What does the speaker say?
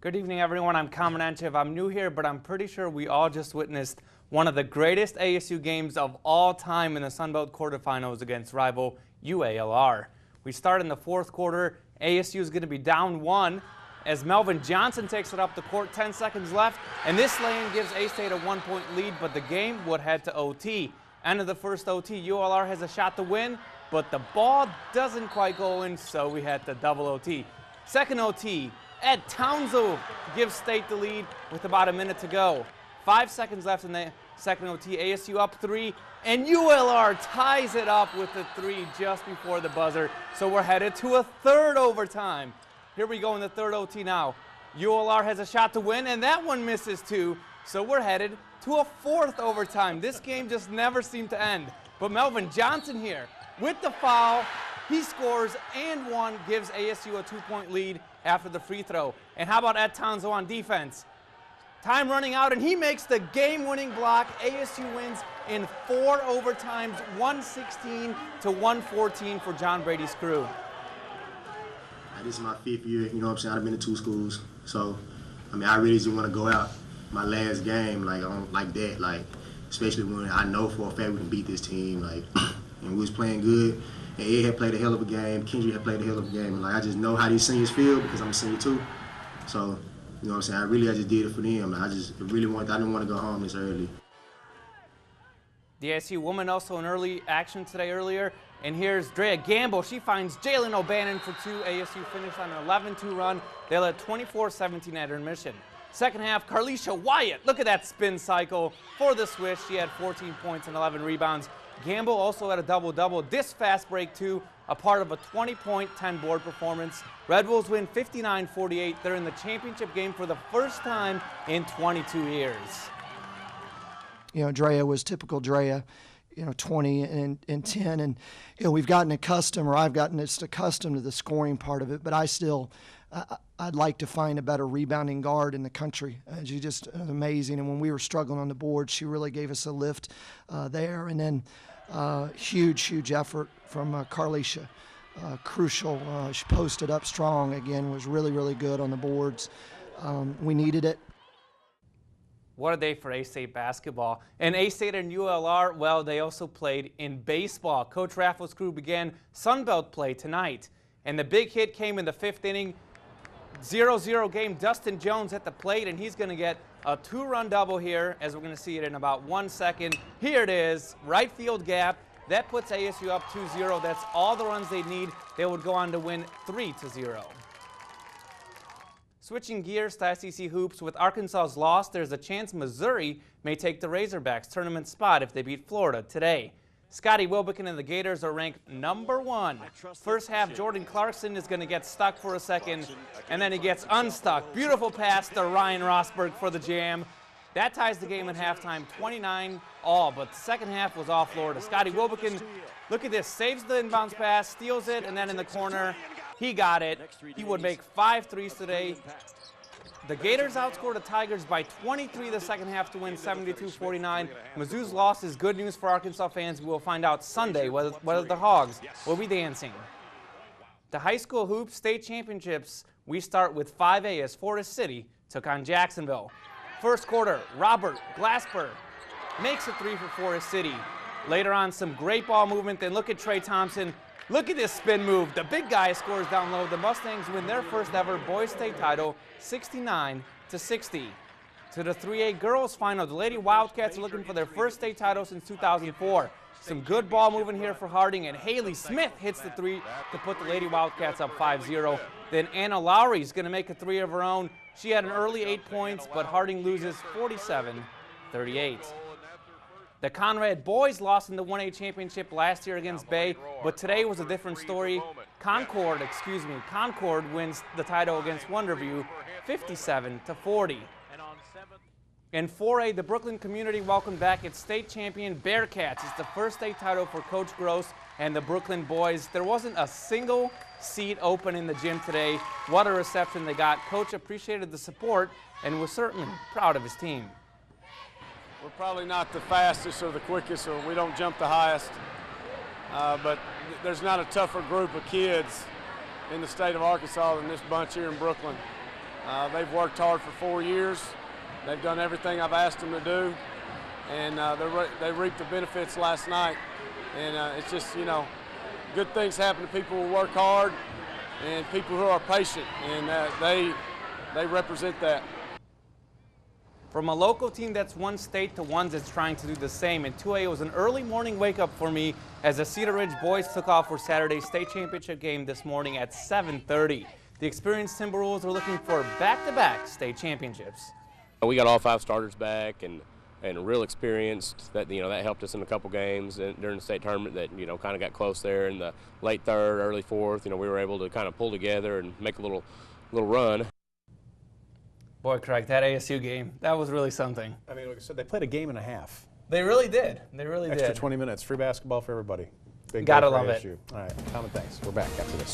Good evening, everyone. I'm Kamen Entchev. I'm new here, but I'm pretty sure we all just witnessed one of the greatest ASU games of all time in the Sun Belt quarterfinals against rival UALR. We start in the fourth quarter. ASU is going to be down 1 as Melvin Johnson takes it up the court, 10 seconds left, and this lane gives A-State a 1-point lead, but the game would head to OT. End of the first OT, UALR has a shot to win, but the ball doesn't quite go in, so we had to double OT. Second OT, Ed Townsend gives State the lead with about a minute to go. 5 seconds left in the second OT, ASU up 3, and UALR ties it up with the 3 just before the buzzer. So we're headed to a third overtime. Here we go in the third OT now. UALR has a shot to win, and that one misses too. So we're headed to a fourth overtime. This game just never seemed to end. But Melvin Johnson here with the foul. He scores and one, gives ASU a 2-point lead after the free throw. And how about Ed Townsend on defense? Time running out, and he makes the game-winning block. ASU wins in 4 overtimes, 116 to 114 for John Brady's crew. This is my 5th year, you know what I'm saying? I've been to 2 schools. So, I mean, I really just want to go out my last game like that, especially when I know for a fact we can beat this team, and we was playing good. And Ed had played a hell of a game. Kendrick had played a hell of a game. And I just know how these seniors feel because I'm a senior too. So, you know what I'm saying? I just did it for them. I didn't want to go home this early. The ASU woman also in early action today earlier. And here's Drea Gamble. She finds Jalen O'Bannon for 2. ASU finished on an 11-2 run. They led 24-17 at intermission. Second half, Carlisha Wyatt. Look at that spin cycle for the Swiss. She had 14 points and 11 rebounds. Gamble also had a double-double. This fast break, too, a part of a 20-point, 10-board performance. Red Wolves win 59-48. They're in the championship game for the first time in 22 years. You know, Drea was typical Drea, 20 and 10. And, we've gotten accustomed, or I've gotten accustomed to the scoring part of it, but I'd like to find a better rebounding guard in the country. She's just amazing. And when we were struggling on the board, she really gave us a lift there. And then huge effort from Carlisha. Crucial. She posted up strong again, was really good on the boards. We needed it. What a day for A-State basketball. And A-State and ULR, well, they also played in baseball. Coach Raffles' crew began Sun Belt play tonight. And the big hit came in the 5th inning. 0-0 game, Dustin Jones at the plate, and he's going to get a 2-run double here, as we're going to see it in about 1 second. Here it is, right field gap. That puts ASU up 2-0. That's all the runs they need. They would go on to win 3-0. Switching gears to SEC hoops, with Arkansas's loss, there's a chance Missouri may take the Razorbacks' tournament spot if they beat Florida today. Scotty Wilbekin and the Gators are ranked number 1. First half, Jordan Clarkson is going to get stuck for a second, and then he gets unstuck. Beautiful pass to Ryan Rosberg for the jam. That ties the game at halftime, 29-all, but the second half was all Florida. Scotty Wilbekin, look at this, saves the inbounds pass, steals it, and then in the corner, he got it. He would make 5 threes today. The Gators outscored the Tigers by 23 the second half to win 72-49. Mizzou's loss is good news for Arkansas fans. We will find out Sunday whether the Hogs will be dancing. The high school hoops state championships, we start with 5A as Forest City took on Jacksonville. First quarter, Robert Glasper makes a 3 for Forest City. Later on, some great ball movement. Then look at Trey Thompson. Look at this spin move. The big guy scores down low. The Mustangs win their first ever boys state title, 69-60. To the 3A girls final, the Lady Wildcats are looking for their first state title since 2004. Some good ball movement here for Harding, and Haley Smith hits the 3 to put the Lady Wildcats up 5-0. Then Anna Lowry is going to make a 3 of her own. She had an early 8 points, but Harding loses 47-38. The Conrad boys lost in the 1A championship last year against Bay, but today was a different story. Concord wins the title against Wonderview, 57-40. In 4A, the Brooklyn community welcomed back its state champion Bearcats. It's the first state title for Coach Gross and the Brooklyn boys. There wasn't a single seat open in the gym today. What a reception they got. Coach appreciated the support and was certainly proud of his team. We're probably not the fastest or the quickest, or we don't jump the highest, but there's not a tougher group of kids in the state of Arkansas than this bunch here in Brooklyn. They've worked hard for 4 years. They've done everything I've asked them to do, and they reaped the benefits last night. And it's just, you know, good things happen to people who work hard and people who are patient, and they represent that. From a local team that's won state to one that's trying to do the same, in 2A it was an early morning wake-up for me as the Cedar Ridge boys took off for Saturday's state championship game this morning at 7:30. The experienced Timberwolves are looking for back-to-back state championships. We got all 5 starters back and real experienced. That, you know, that helped us in a couple games during the state tournament that, you know, kind of got close there in the late 3rd, early 4th. You know, we were able to kind of pull together and make a little run. Boy, Craig, that ASU game, that was really something. I mean, like I said, they played a game and a half. They really did. They really did. Extra 20 minutes, free basketball for everybody. Big Gotta day for love it. ASU. All right, Kamen, thanks. We're back after this.